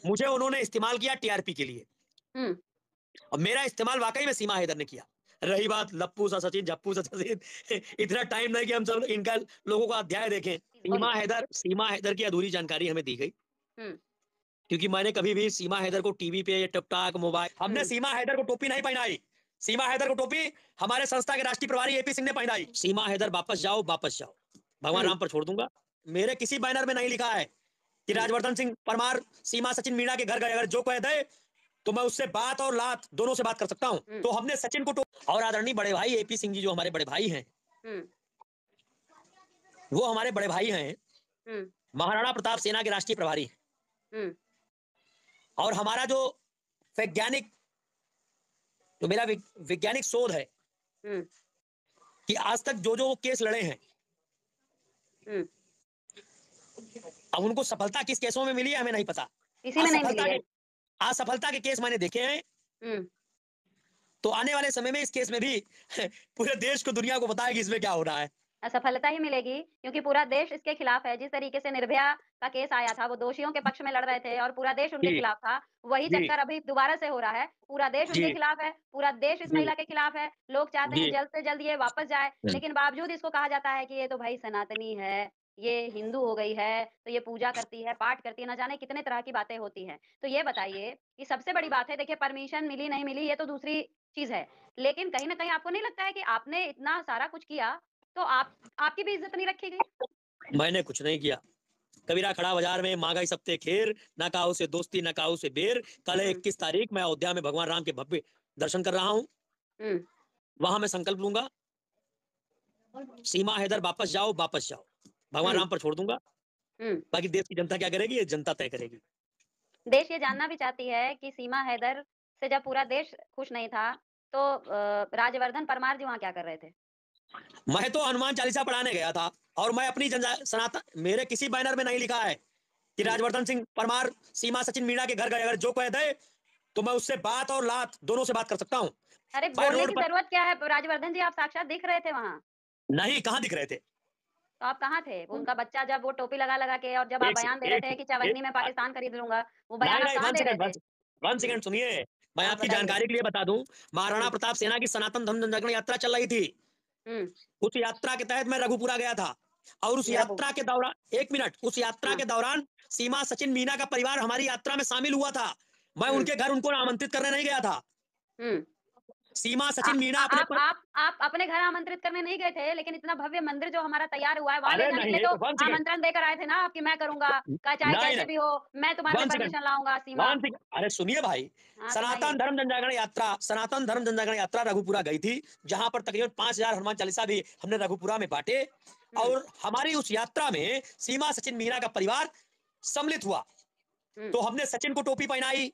मुझे उन्होंने इस्तेमाल किया टीआरपी के लिए हुँ। और मेरा इस्तेमाल वाक़ई में सीमा हैदर ने किया। रही बात लप्पू सा सचिन, झप्पू सा सचिन इतना टाइम नहीं कि हम सब इनका लोगों का अध्याय देखें। बोलिए। सीमा हैदर की अधूरी जानकारी हमें दी गई। हुँ, क्योंकि मैंने कभी भी सीमा हैदर को टीवी पे या टिकटॉक मोबाइल हमने हुँ, सीमा हैदर को टोपी नहीं पहनाई। सीमा हैदर को टोपी हमारे संस्था के राष्ट्रीय प्रभारी एपी सिंह ने पहनाई। सीमा हैदर वापस जाओ, वापस जाओ। भगवान हुँ, राम पर छोड़ दूंगा। मेरे किसी बैनर में नहीं लिखा है कि हुँ, राजवर्धन सिंह परमार सीमा सचिन मीणा के घर गए, अगर जो कह दे तो मैं उससे बात और लात दोनों से बात कर सकता हूं। हुँ, तो हमने सचिन को और आदरणीय बड़े भाई एपी सिंह जी जो हमारे बड़े भाई हैं, हुँ, वो हमारे बड़े भाई हैं, हुँ, महाराणा प्रताप सेना के राष्ट्रीय प्रभारी हैं। हुँ, और हमारा जो वैज्ञानिक जो मेरा वैज्ञानिक शोध है हुँ, कि आज तक जो जो वो केस लड़े हैं, हुँ। अब उनको सफलता किस केसों में मिली है हमें नहीं पता। किसी में नहीं मिली असफलता है। के असफलता के केस मैंने देखे हैं। हुँ। तो आने वाले समय में इस केस में भी पूरे देश को दुनिया को बताया कि इसमें क्या हो रहा है। असफलता ही मिलेगी क्योंकि पूरा देश इसके खिलाफ है। जिस तरीके से निर्भया का केस आया था, वो दोषियों के पक्ष में लड़ रहे थे और पूरा देश उनके जी, खिलाफ था। वही जी, चक्कर अभी दोबारा से हो रहा है। पूरा देश उनके जी, खिलाफ है, पूरा देश इस जी, महिला के खिलाफ है। लोग चाहते हैं जी। जल्द से जल्द ये वापस जाए, लेकिन बावजूद इसको कहा जाता है कि ये तो भाई सनातनी है, ये हिंदू हो गई है, तो ये पूजा करती है, पाठ करती है, ना जाने कितने तरह की बातें होती हैं। तो ये बताइए कि सबसे बड़ी बात है, देखिए परमिशन मिली, नहीं मिली, ये तो दूसरी चीज़ है। लेकिन कहीं न कहीं आपको नहीं लगता है कि आपने इतना सारा कुछ किया, तो आपकी भी इज़्ज़त नहीं रखी गई? मैंने कुछ नहीं किया। कबीरा खड़ा बाजार में मांगा ही सप्ते खेर, ना काऊ से दोस्ती ना काऊ से बेर। कल है हुँ, 21 तारीख, मैं अयोध्या में भगवान राम के भव्य दर्शन कर रहा हूँ। हुँ, वहां मैं संकल्प लूंगा, सीमा हैदर वापस जाओ, वापस जाओ। भगवान हुँ, राम पर छोड़ दूंगा। हुँ। बाकी देश की जनता क्या करेगी, ये जनता तय करेगी। देश ये जानना भी चाहती है कि सीमा हैदर से जब पूरा देश खुश नहीं था, तो राजवर्धन परमार जी वहाँ क्या कर रहे थे? मैं तो हनुमान चालीसा पढ़ाने गया था और मैं अपनी सनातन मेरे किसी बैनर में नहीं लिखा है कि हुँ। राजवर्धन सिंह परमार सीमा सचिन मीणा के घर गए, अगर जो कह दे तो मैं उससे बात और लात दोनों से बात कर सकता हूँ। अरे मैं बोलने रोड की पर ज़रूरत क्या है? राजवर्धन जी आप साक्षात दिख रहे थे वहाँ, नहीं, कहाँ दिख रहे थे। तो आप कहाँ थे? उनका बच्चा जब वो टोपी लगा-लगा के और जब आप एक से बयान दे रहे एक थे कि एक चवन्नी में पाकिस्तान खरीद लूँगा, वो बयान नहीं आप नहीं, कहाँ वन दे रहे सेकंड थे? वन हुँ, सेकंड सुनिए। मैं हाँ आपकी बताइए। जानकारी के लिए बता दूं, महाराणा हुँ, प्रताप सेना की सनातन धर्म जनजागरण यात्रा चल रही थी। हुँ, उस यात्रा के तहत मैं रघुपुरा गया था और उस रघु यात्रा के दौरान एक मिनट, उस यात्रा हाँ, के दौरान सीमा सचिन मीना का परिवार हमारी यात्रा में शामिल हुआ था। मैं हुँ, उनके घर उनको आमंत्रित करने नहीं गया था। हुँ। सीमा आ सचिन मीना अपने आप पर, आप आप अपने घर आमंत्रित करने नहीं गए थे, लेकिन इतना भव्य मंदिर जो हमारा तैयार हुआ है, वहाँ ले अरे जाने के लिए नहीं, तो वन सेकंड, आमंत्रण देकर आए थे ना आप कि मैं करूँगा, चाहे नहीं कैसे नहीं, भी हो, मैं तुम्हारे लिए वन सेकंड, परमिशन लाऊँगा सीमा। वन सेकंड, अरे सुनिए भाई। हाँ, सुनाइए। सनातन धर्म जनजागरण यात्रा रघुपुरा गई थी, जहां पर तकरीबन 5000 हनुमान चालीसा भी हमने रघुपुरा में बांटे। हुँ, और हमारी उस यात्रा में सीमा सचिन मीना का परिवार सम्मिलित हुआ। हुँ, तो हमने सचिन को टोपी पहनाई।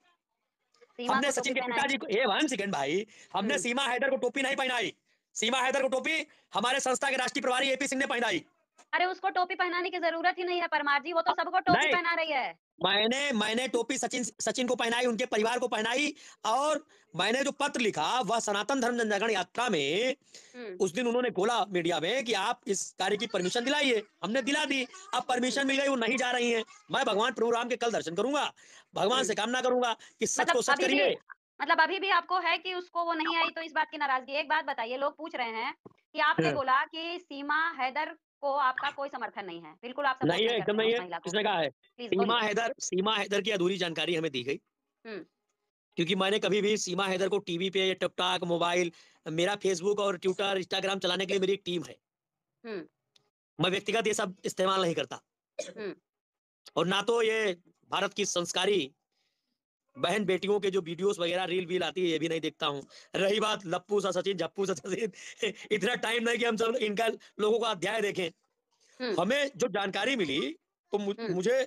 सीमा हमने को टोपी सचिन के पहनाई। पिताजी को, ए वन सेकंड भाई, हमने हुँ, सीमा हैदर को टोपी नहीं पहनाई। सीमा हैदर को टोपी हमारे संस्था के राष्ट्रीय प्रभारी एपी सिंह ने पहनाई। अरे उसको टोपी पहनाने की ज़रूरत ही नहीं है परमार जी, वो तो सबको टोपी नहीं, पहना रही है। मैंने मैंने टोपी सचिन सचिन को पहनाई, उनके परिवार को पहनाई। और मैंने जो पत्र लिखा वह सनातन धर्म जनजागरण यात्रा में, हुँ, उस दिन उन्होंने बोला मीडिया में कि आप इस कार्य की परमिशन दिलाइए। हमने दिला दी। अब हुँ, परमिशन मिल गई, वो नहीं जा रही हैं। मैं भगवान प्रभु राम के कल दर्शन करूंगा। भगवान हुँ। से कामना करूंगा कि सच मतलब को सच अभी भी करिए। मतलब अभी भी आपको है कि उसको वो नहीं आई तो इस बात की नाराज़गी है। एक बात बताइए, लोग पूछ रहे हैं कि आपने हाँ, बोला कि सीमा हैदर को आपका कोई समर्थन नहीं है, बिल्कुल आप सपोर्ट नहीं है, नहीं एकदम करते हैं नहीं उस है। महिला को। किसने कहा है? प्लीज़ बोलिए। सीमा हैदर की अधूरी जानकारी हमें दी गई। हुँ, क्योंकि मैंने कभी भी सीमा हैदर को टीवी पे या टिकटॉक मोबाइल, मेरा फेसबुक और ट्विटर इंस्टाग्राम चलाने के लिए मेरी एक टीम है। हुँ, मैं व्यक्तिगत ये सब इस्तेमाल नहीं करता। हुँ, और ना तो ये भारत की संस्कारी बहन बेटियों के जो वीडियोस वगैरह रील वील आती है, ये भी नहीं देखता हूँ। रही बात लप्पू सा सचिन, झप्पू सा सचिन इतना टाइम नहीं कि हम सब इनका लोगों का अध्याय देखें। हुँ, हमें जो जानकारी मिली, तो हुँ, मुझे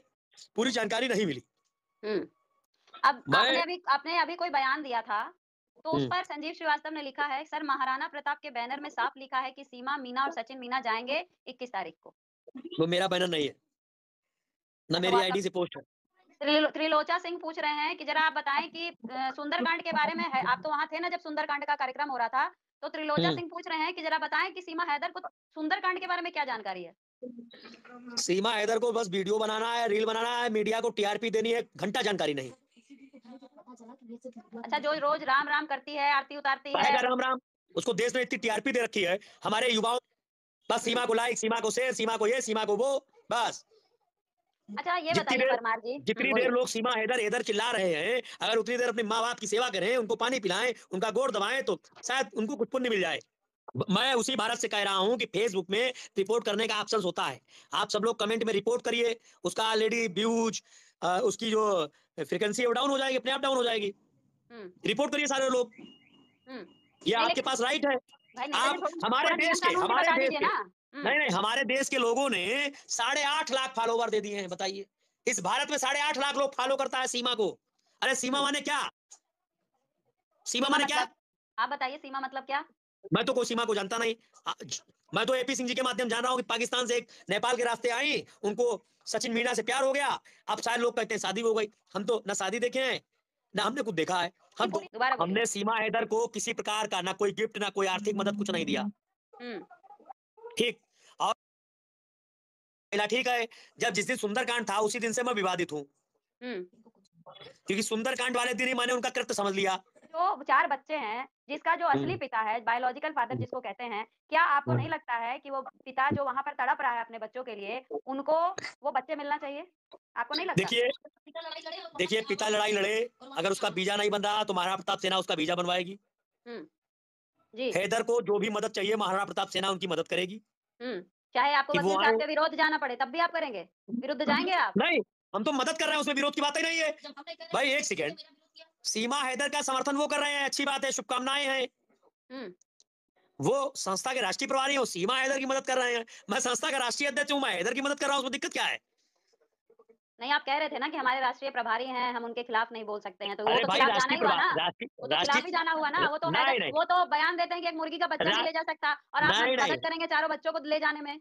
पूरी जानकारी नहीं मिली। हुँ। अब मैं आपने अभी कोई बयान दिया था, तो उस हम्म, पर संजीव श्रीवास्तव ने लिखा है, सर महाराणा प्रताप के बैनर में साफ लिखा है कि सीमा, मीना और सचिन मीना जाएँगे 21 तारीख को। वो मेरा बैनर नहीं है, ना अच्छा वो मेरी आपका आईडी से पोस्ट है। त्रिलोचा सिंह पूछ रहे हैं कि ज़रा आप बताएँ कि सुंदरकांड के बारे में है, आप तो वहाँ थे ना जब सुंदरकांड का कार्यक्रम हो रहा था, तो त्रिलोचा हम्म सिंह पूछ रहे हैं कि ज़रा बताएँ कि सीमा हैदर को सुंदरकांड के बारे में क्या जानकारी है? सीमा हैदर को बस वीडियो बनाना है, रील बनाना है, मीडिया को टीआरपी देनी है, घंटा जानकारी नहीं। अच्छा, जो रोज राम राम करती है, आरती उतारती है। कहेगा राम राम, उसको देश ने इतनी टीआरपी दे रखी है, हमारे युवाओं बस सीमा को लाइक, सीमा को शेयर, सीमा को ये, सीमा को वो, बस। अच्छा, ये जितनी बताइए देर परमार जी। जितनी बोलिए। देर लोग सीमा हैदर हैदर चिल्ला रहे हैं, अगर उतनी देर अपने माँ बाप की सेवा करें, उनको पानी पिलाएं, उनका गोड़ दबाएं, तो शायद उनको कुछ पुण्य मिल जाए। मैं उसी भारत से कह रहा हूं कि फेसबुक में रिपोर्ट करने का ऑप्शन होता है, आप सब लोग कमेंट में रिपोर्ट करिए, उसका ऑलरेडी व्यूज, उसकी जो फ्रीक्वेंसी है वो डाउन हो जाएगी, अपने आप डाउन हो जाएगी। हुँ, रिपोर्ट करिए सारे लोग, हुँ। ये नहीं आपके लेकिन पास राइट है। भाई नेता जी आप हमारे थोड़ा देश नियम के कानून भी हमारे बता देश दीजिए के ना। हुँ, नहीं नहीं हमारे देश के लोगों ने 8.5 लाख फॉलोवर दे दिए हैं, बताइए। इस भारत में 8.5 लाख लोग फॉलो करता है सीमा को। अरे सीमा हुँ। माने क्या? सीमा सीमा माने क्या? मतलब? आप बताइए सीमा मतलब क्या? मैं तो कोई सीमा को जानता नहीं। मैं तो एपी सिंह जी के माध्यम जान रहा हूँ कि पाकिस्तान से एक नेपाल के रास्ते आई, उनको सचिन मीणा से प्यार हो गया। अब सारे लोग कहते हैं शादी हो गई। हम तो ना शादी देखे हैं, ना हमने कुछ देखा है। हम तो दोबारा बोलिए। हमने सीमा हैदर को किसी प्रकार का ना कोई गिफ्ट, ना कोई आर्थिक मदद, कुछ नहीं दिया। हुँ, ठीक। और पहला ठीक है, जब जिस दिन सुंदरकांड था उसी दिन से मैं विवादित हूँ, हुँ। क्योंकि सुंदरकांड वाले दिन ही मैंने उनका कृत्य समझ लिया। जो 4 बच्चे हैं, जिसका जो असली हम्म, पिता है, बायोलॉजिकल फादर जिसको कहते हैं, क्या आपको नहीं हम्म। लगता है कि वो पिता जो वहाँ पर तड़प रहा है अपने बच्चों के लिए, उनको वो बच्चे मिलना चाहिए? आपको नहीं लगता? देखिए देखिए, पिता लड़ाई लड़े, अगर उसका वीजा नहीं बन रहा तो महाराणा प्रताप सेना उसका वीजा बनवाएगी। हुँ, जी। हैदर को जो भी मदद चाहिए महाराणा प्रताप सेना उनकी मदद करेगी हुँ। चाहे आपको कि वो वकील साहब आए। के विरोध जाना पड़े, तब भी आप करेंगे? विरुद्ध जाएँगे आप? नहीं, हम तो मदद कर रहे हैं, उसमें विरोध की बात ही नहीं है। भाई एक सेकेंड, सीमा हैदर का समर्थन वो कर रहे हैं, अच्छी बात है, शुभकामनाएं हैं। हुँ। वो संस्था के राष्ट्रीय प्रभारी हो, सीमा हैदर की मदद कर रहे हैं। मैं संस्था का राष्ट्रीय अध्यक्ष हूं, मैं हैदर की मदद कर रहा हूं, उसमें दिक्कत क्या है? नहीं, आप कह रहे थे ना कि हमारे राष्ट्रीय प्रभारी हैं, हम उनके खिलाफ नहीं बोल सकते हैं, तो वो अरे तो भाई खिलाफ जाना ही हुआ ना? वो तो खिलाफ ही राष्ट्रीय जाना हुआ ना? नहीं नहीं वो तो बयान देते हैं कि एक मुर्गी का बच्चा नहीं रा, ले जा सकता और आप नहीं नहीं मदद करेंगे चारों बच्चों को ले जाने में,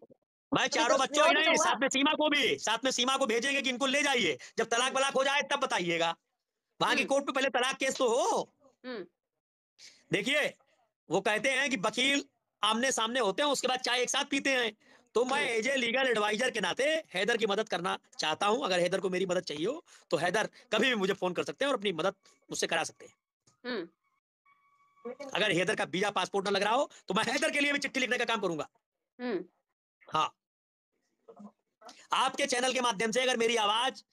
मैं तो चारों बच्चों ही विरोध ही तो नहीं, हुआ। साथ में सीमा को भेजेंगे कि इनको ले जाइए, जब तलाक हुँ, बलाक हो जाए तब बताइएगा। वहां की हुँ, कोर्ट में पहले तलाक केस तो हो। हुँ, देखिए, वो कहते हैं कि वकील आमने सामने होते हैं, उसके बाद चाय एक साथ पीते हैं। तो मैं हुँ, एज ए लीगल एडवाइजर के नाते हैदर की मदद करना चाहता हूं। अगर हैदर को मेरी मदद चाहिए हो तो हैदर कभी भी मुझे फोन कर सकते हैं और अपनी मदद मुझसे करा सकते हैं। हुँ, अगर हैदर का वीजा पासपोर्ट ना लग रहा हो तो मैं हैदर के लिए भी चिट्ठी लिखने का काम करूंगा। हुँ, हाँ, आपके चैनल के माध्यम से अगर मेरी आवाज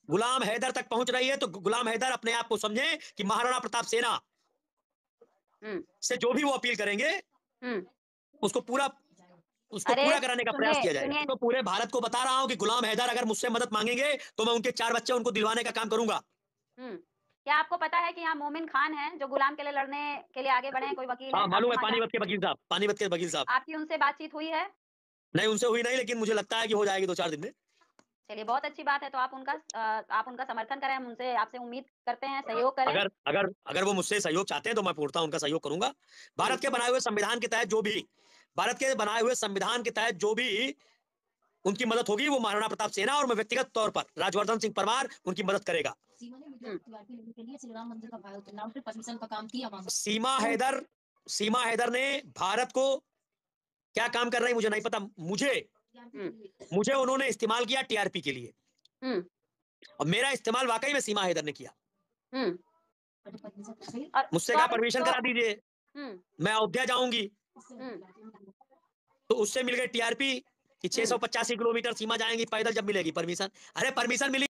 गुलाम हैदर तक पहुंच रही है तो गुलाम हैदर अपने आप को समझे कि महाराणा प्रताप सेना हुँ, से जो भी वो अपील करेंगे हुँ। उसको पूरा उसको अरे! पूरा कराने का प्रयास सुनिए किया जाएगा। सुनिए तो पूरे भारत को बता रहा हूं कि गुलाम हैदर अगर मुझसे मदद मांगेंगे तो मैं उनके 4 बच्चे उनको दिलवाने का काम करूंगा। हुँ। क्या आपको पता है कि यहाँ मोमिन खान हैं, जो गुलाम के लिए लड़ने के लिए आगे बढ़े हैं, कोई वकील हाँ, हैं? मालूम आपके है, वहाँ पानीपत के वकील साहब। आपकी उनसे बातचीत हुई है? नहीं, उनसे हुई नहीं, लेकिन मुझे लगता है कि हो जाएगी 2-4 दिन में। चलिए बहुत अच्छी बात है, तो आप उनका समर्थन करें, हम उनसे आपसे उम्मीद करते हैं, सहयोग करें। अगर अगर अगर वो मुझसे सहयोग चाहते हैं तो मैं पूर्णतः उनका सहयोग करूंगा। हुँ, भारत के बनाए हुए संविधान के तहत जो भी भारत के बनाए हुए संविधान के तहत जो भी उनकी मदद होगी वो महाराणा प्रताप सेना और मैं व्यक्तिगत तौर पर राजवर्धन सिंह परमार उनकी मदद करेगा। हुँ, सीमा हैदर सीमा हैदर ने भारत को क्या काम कर रही है मुझे नहीं पता। मुझे हुँ, मुझे उन्होंने इस्तेमाल किया टीआरपी के लिए, हुँ, और मेरा इस्तेमाल वाकई में सीमा हैदर ने किया। हुँ। और मुझसे तो कहा आप परमिशन इसको करा दीजिए, हुँ, मैं अयोध्या जाऊंगी, हुँ, तो उससे मिल गई टीआरपी कि हुँ। 685 किलोमीटर सीमा जाएंगी पैदल, जब मिलेगी परमिशन। अरे परमिशन मिली